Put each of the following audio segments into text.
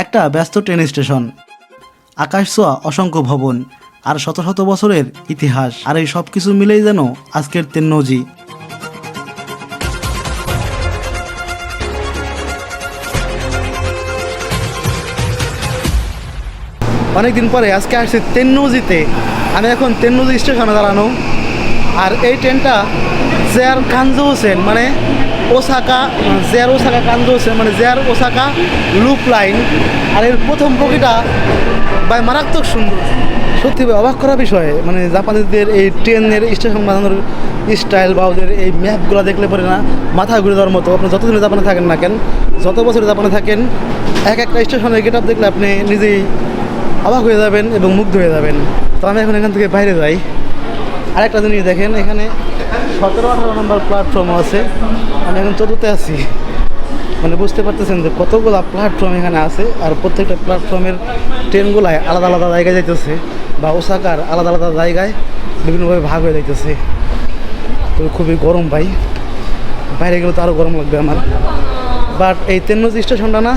একটা ব্যস্ত train station, আকাশ ছোঁয়া অসংখ্য ভবন আর শত শত বছরের ইতিহাস, আর এই সব কিছু মিলেই যেন আজকের তেন্নজি। অনেকদিন পরে আজকে আসছি তেন্নজিতে। আমি এখন তেন্নজি স্টেশনে দাঁড়ানো, আর এই ট্রেনটা জেয়ার কানজো হোসেন মানে ওসাকা, জেয়ার ওসাকা কানজো হোসেন মানে জেয়ার ওসাকা লুপ লাইন। আর এর প্রথম বগিটা ভাই মারাত্মক সুন্দর, সত্যি ভাই অবাক করা বিষয়। মানে জাপানিজদের এই ট্রেনের স্টেশন বানানোর স্টাইল বা ওদের এই ম্যাপগুলো দেখলে পরে না মাথা ঘুরে দেওয়ার মতো। আপনি যতদিন জাপানে থাকেন না কেন, যত বছর জাপানে থাকেন, এক একটা স্টেশনের গেট আপ দেখলে আপনি নিজেই অবাক হয়ে যাবেন এবং মুগ্ধ হয়ে যাবেন। তো আমি এখন এখান থেকে বাইরে যাই। আরেকটা জিনিস দেখেন, এখানে 17-18 নম্বর প্ল্যাটফর্ম আছে, আমি এখন 14তে আছি। মানে বুঝতে পারতেছেন যে কতগুলো প্ল্যাটফর্ম এখানে আছে, আর প্রত্যেকটা প্ল্যাটফর্মের ট্রেনগুলাই আলাদা আলাদা জায়গায় যাইতেছে, বা ওসাকার আলাদা আলাদা জায়গায় বিভিন্নভাবে ভাগ হয়ে যাইতেছে। তো খুবই গরম ভাই, বাইরে গেলে তো আরও গরম লাগবে আমার। বাট এই তেন্নজি স্টেশনটা না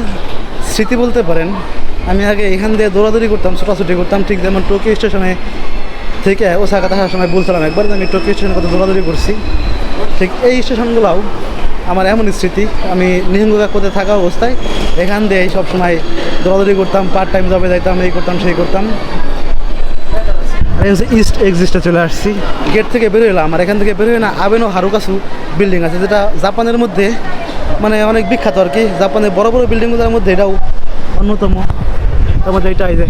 স্মৃতি বলতে পারেন। আমি আগে এখান দিয়ে দৌড়াদৌড়ি করতাম, ছোটাছুটি করতাম, ঠিক যেমন টোকিও স্টেশনে থেকে ওসাকা আসার সময় বলছিলাম একবার যে আমি টোকিও স্টেশনে কত দৌড়াদৌড়ি করছি। ঠিক এই স্টেশনগুলোও আমার এমন স্মৃতি। আমি নিহিঙ্গাকুতে থাকা অবস্থায় এখান দিয়ে সব সময় দৌড়াদৌড়ি করতাম, পার্ট টাইম জবে যাইতাম, এই করতাম সেই করতাম। ইস্ট এক্সিস্টে চলে আসছি, গেট থেকে বেরোয় এলাম। আর এখান থেকে বেরোয় না আবেনো হারুকাসু বিল্ডিং আছে, যেটা জাপানের মধ্যে মানে অনেক বিখ্যাত আর কি। জাপানের বড় বড় বিল্ডিংগুলোর মধ্যে এটাও অন্যতম। তার মধ্যে এটা এই যে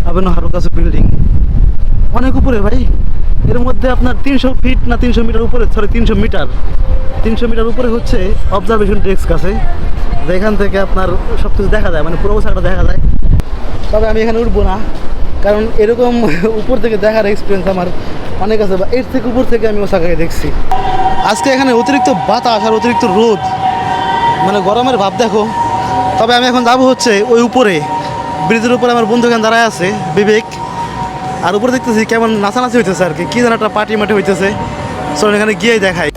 আবেনো হারুকাসু বিল্ডিং, অনেক উপরে ভাই। এর মধ্যে আপনার 300 ফিট না 300 মিটার উপরে, 300 মিটার উপরে হচ্ছে অবজারভেশন ডেস্ক আছে, যেখান থেকে আপনার সব কিছু দেখা যায়, মানে পুরো ওসাকাটা দেখা যায়। তবে আমি এখানে উঠবো না, কারণ এরকম উপর থেকে দেখার এক্সপিরিয়েন্স আমার অনেক আছে, বা এর থেকে উপর থেকে আমি ওসাকাকে দেখছি। আজকে এখানে অতিরিক্ত বাতাস আর অতিরিক্ত রোদ, মানে গরমের ভাব দেখো। তবে আমি এখন যাবো হচ্ছে ওই উপরে, ব্রিজের উপরে আমার বন্ধু এখানে দাঁড়ায় আছে বিবেক, আর উপরে দেখতেছি কেমন নাচানাচি হইতেছে আর কি, কি যেন একটা পার্টি মাটি হইতেছে। চলুন এখানে গিয়েই দেখাই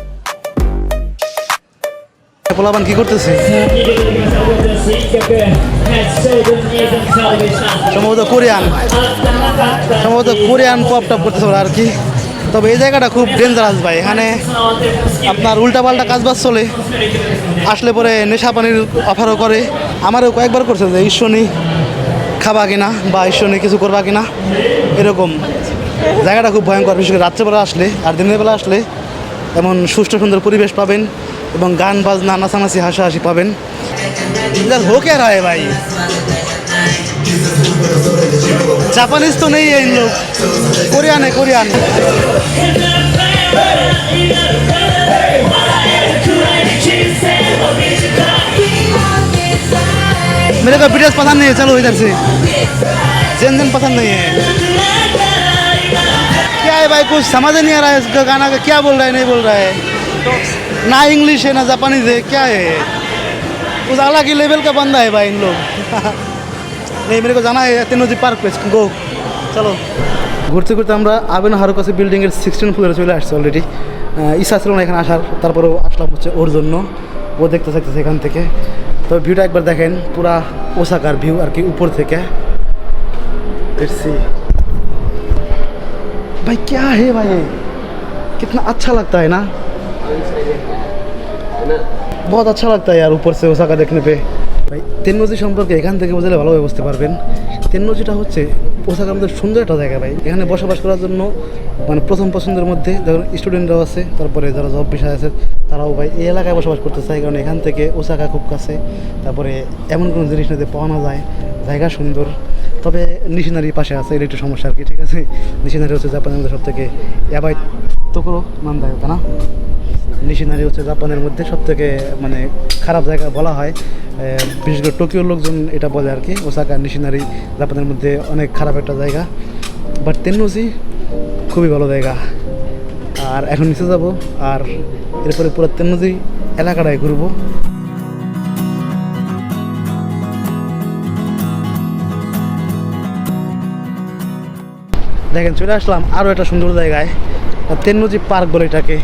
পোলাপান কি করতেছে। সম্ভবত কোরিয়ান পপ টপ করতেছে ওরা আর কি। তবে এই জায়গাটা খুব ডেঞ্জারাস ভাই, এখানে আপনার উল্টাপাল্টা কাজবাজ চলে, আসলে পরে নেশা পানির অফারও করে। আমারও কয়েকবার করছে যে ঈশ্বনী খাবা কিনা বা ঈশ্বনী কিছু করবা কিনা, এরকম। জায়গাটা খুব ভয়ঙ্কর, বিশেষ করে রাত্রেবেলা আসলে। আর দিনের বেলা আসলে এমন সুষ্ঠু সুন্দর পরিবেশ পাবেন এবং গান বাজনা নাচানাচি হাসাহাসি পাবেন। হোক আর হয় ভাই, জাপানিজ তো নেই এই লোক, কোরিয়ান है कोरियन। मेरे को बीटीएस पसंद नहीं है, चलो इधर से। जेन पसंद नहीं है। क्या है भाई, कुछ समझ नहीं आ रहा है इसका गाना का, क्या बोल रहा है नहीं बोल रहा है, ना इंग्लिश है ना जापानीज है, क्या है। कुछ अलग ही लेवल का बंदा है भाई इन लोग। नहीं, मेरे को जाना है तेन्नजी पार्क पे, गो চলো। ঘুরতে ঘুরতে আমরা আবেনো হারুকাসু বিল্ডিংয়ের 16 ফ্লোরে চলে আসছি অলরেডি। ইচ্ছা ছিল না এখানে আসার, তারপরেও আসলাম হচ্ছে ওর জন্য। ও দেখতে থাকতেছে এখান থেকে। তবে ভিউটা একবার দেখেন, পুরা ওসাকার ভিউ আর কি উপর থেকে। भाई क्या है भाई, कितना अच्छा लगता है ना, बहुत अच्छा लगता है यार ऊपर से ओसाका देखने पे। ভাই তেন্নজি সম্পর্কে এখান থেকে বুঝলে ভালোভাবে বুঝতে পারবেন। তেন্নজিটা হচ্ছে ওসাকার মধ্যে সুন্দর একটা জায়গা ভাই। এখানে বসবাস করার জন্য মানে প্রথম পছন্দের মধ্যে যখন স্টুডেন্টরাও আছে, তারপরে যারা জব পেশায় আছে তারাও ভাই এই এলাকায় বসবাস করতে চায়, কারণ এখান থেকে ওসাকা খুব কাছে। তারপরে এমন কোনো জিনিস নিতে পাওয়া না যায়, জায়গা সুন্দর। তবে নিশিনারি পাশে আছে, এটা একটু সমস্যা আর কি, ঠিক আছে। নিশিনারি হচ্ছে জাপানের মধ্যে সব থেকে এবাই তোকরো নান্দায় না, নিশিনারি হচ্ছে জাপানের মধ্যে সব থেকে মানে খারাপ জায়গা বলা হয়। বিশেষ করে টোকিওর লোকজন এটা বলে আর কি, ওসাকা নিশিনারি জাপানের মধ্যে অনেক খারাপ একটা জায়গা। বাট তেন্নজি খুবই ভালো জায়গা। আর এখন নিচে যাব, আর এরপরে পুরো তেন্নজি এলাকাটায় ঘুরবো। দেখেন চলে আসলাম আরও একটা সুন্দর জায়গায়, তেন্নজি পার্ক বলে এটাকে।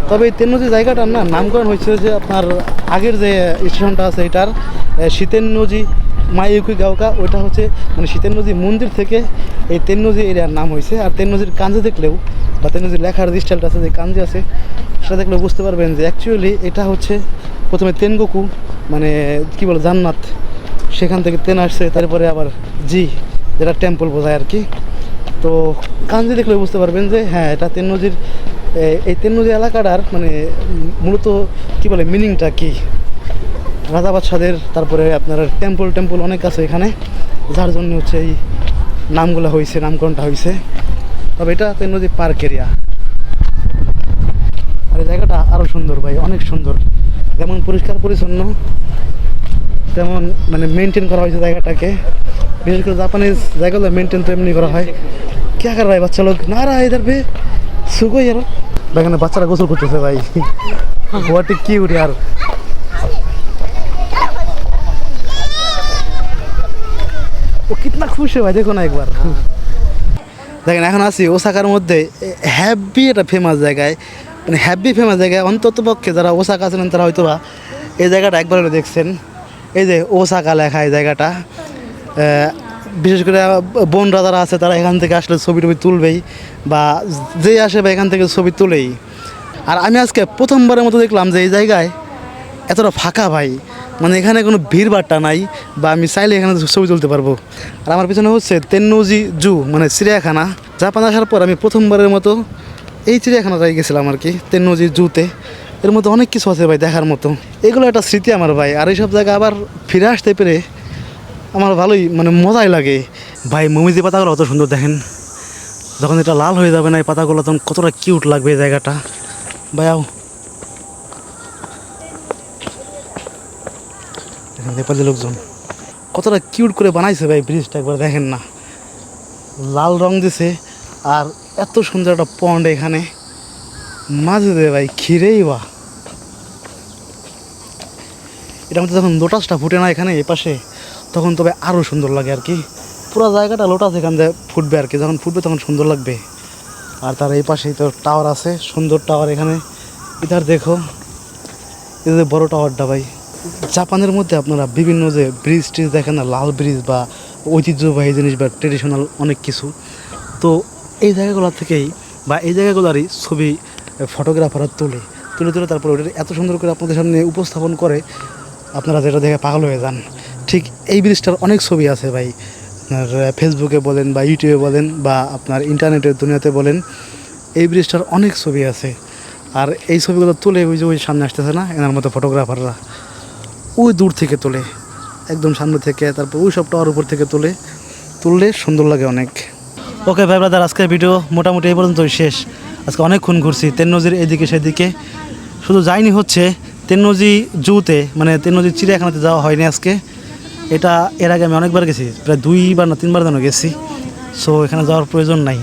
তবে এই তেন্নজি জায়গাটার নামকরণ হয়েছে যে আপনার আগের যে স্টেশনটা আছে এটার শিতেন্নজি মাইউকি গাওকা, ওইটা হচ্ছে মানে তেন্নজি মন্দির থেকে এই তেন্নজি এরিয়ার নাম হয়েছে। আর তেন্নজির কাঞ্জি দেখলেও বা তেন্নজির লেখার যে স্টাইলটা আছে, যে কাঞ্জি আছে, সেটা দেখলেও বুঝতে পারবেন যে অ্যাকচুয়ালি এটা হচ্ছে প্রথমে তেনগোকু মানে কী বলে জান্নাত, সেখান থেকে তেন আসছে, তারপরে আবার জি যেটা টেম্পল বোঝায় আর কি। তো কাঞ্জি দেখলে বুঝতে পারবেন যে হ্যাঁ এটা তেন্নজির, এই তেন্নজি এলাকাটার মানে মূলত কী বলে মিনিংটা কী, রাজা বাদশাদের, তারপরে আপনার টেম্পল অনেক আছে এখানে, যার জন্য হচ্ছে এই নামগুলো হয়েছে, নামকরণটা হয়েছে। তবে এটা তেন্নজি পার্ক এরিয়া। আর এই জায়গাটা আরও সুন্দর ভাই, অনেক সুন্দর, যেমন পরিষ্কার পরিচ্ছন্ন, তেমন মানে মেনটেন করা হয়েছে জায়গাটাকে। বিশেষ করে জাপানিজ জায়গাগুলো মেনটেন তো এমনি করা হয়। কে কর ভাই বাচ্চা লোক না রা ইধার पे सुगो यार এখানে বাচ্চারা গোসল করতেছে ভাই, হোয়াট এ কিউট यार। ও কিতনা খুশি ভাই, দেখো না একবার। দেখেন এখন আছি ওসাকার মধ্যে হ্যাপি, একটা ফেমাস জায়গায়, মানে হ্যাপি ফেমাস জায়গায়। অন্তত পক্ষে যারা ওসাকা আছেন তারা হয়তো বা এই জায়গাটা একবার হলে দেখছেন। এই যে ওসাকা লেখা এই জায়গাটা, বিশেষ করে বোনরা যারা আছে তারা এখান থেকে আসলে ছবি টবি তুলবেই, বা যে আসে বা এখান থেকে ছবি তুলেই। আর আমি আজকে প্রথমবারের মতো দেখলাম যে এই জায়গায় এতটা ফাঁকা ভাই, মানে এখানে কোনো ভিড়ভাট্টা নাই, বা আমি চাইলে এখানে ছবি তুলতে পারবো। আর আমার পিছনে হচ্ছে তেন্নজি জু মানে চিড়িয়াখানা। জাপান আসার পর আমি প্রথমবারের মতো এই চিড়িয়াখানাটাই গেছিলাম আর কি, তেন্নজি জুতে। এর মধ্যে অনেক কিছু আছে ভাই দেখার মতো, এগুলো একটা স্মৃতি আমার ভাই। আর এইসব জায়গায় আবার ফিরে আসতে পেরে আমার ভালোই মানে মজাই লাগে ভাই। মমিজি পাতাগুলো অত সুন্দর, দেখেন যখন এটা লাল হয়ে যাবে না এই পাতাগুলো, তখন কতটা কিউট লাগবে এই জায়গাটা ভাইয়াও। দেখেন নেপালি লোকজন কতটা কিউট করে বানাইছে ভাই ব্রিজটা, একবার দেখেন না, লাল রং দিছে। আর এত সুন্দর একটা পন্ড এখানে মাঝে দেবে ভাই, খিরেই বা এটার মধ্যে যখন লোটাসটা ফুটে না এখানে এই পাশে, তখন তবে আরও সুন্দর লাগে আর কি। পুরো জায়গাটা লোটাস এখান থেকে ফুটবে আর কি, যখন ফুটবে তখন সুন্দর লাগবে। আর তার এই পাশেই তো টাওয়ার আছে, সুন্দর টাওয়ার এখানে। ইধার দেখো এই যে বড় টাওয়ারটা ভাই। জাপানের মধ্যে আপনারা বিভিন্ন যে ব্রিজ ট্রিজ দেখেন না, লাল ব্রিজ বা ঐতিহ্যবাহী জিনিস বা ট্রেডিশনাল অনেক কিছু, তো এই জায়গাগুলো থেকেই বা এই জায়গাগুলোরই ছবি ফটোগ্রাফাররা তুলে তারপরে ওটা এত সুন্দর করে আপনাদের সামনে উপস্থাপন করে, আপনারা যেটা দেখে পাগল হয়ে যান। ঠিক এই ব্রিজটার অনেক ছবি আছে ভাই, আপনার ফেসবুকে বলেন বা ইউটিউবে বলেন বা আপনার ইন্টারনেটের দুনিয়াতে বলেন, এই ব্রিজটার অনেক ছবি আছে। আর এই ছবিগুলো তুলে ওই যে ওই সামনে আসতেছে না এনার মতো ফটোগ্রাফাররা, ওই দূর থেকে তোলে, একদম সামনে থেকে, তারপর ওই সব টাওয়ার উপর থেকে তুললে সুন্দর লাগে অনেক। ওকে ভাই ব্রাদার, আজকের ভিডিও মোটামুটি এই পর্যন্তই শেষ। আজকে অনেকক্ষণ ঘুরছি তেন্নজির এদিকে সেদিকে, শুধু যাইনি হচ্ছে তেন্নজি জুতে, মানে তেন্নজি চিড়িয়াখানাতে যাওয়া হয়নি আজকে। এটা এর আগে আমি অনেকবার গেছি, প্রায় 2বার না 3বার যেন গেছি, সো এখানে যাওয়ার প্রয়োজন নাই।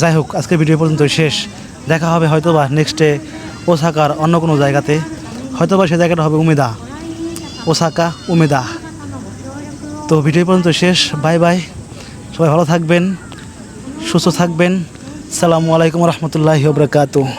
যাই হোক, আজকের ভিডিও পর্যন্তই শেষ। দেখা হবে হয়তো বা নেক্সটে ওসাকার অন্য কোনো জায়গাতে, হয়তো বা সে জায়গাটা হবে উমেদা, ওসাকা উমেদা। তো ভিডিও পর্যন্ত শেষ, বাই বাই, সবাই ভালো থাকবেন, সুস্থ থাকবেন। আসসালামু আলাইকুম রহমতুল্লাহি ওয়া বারাকাতুহু।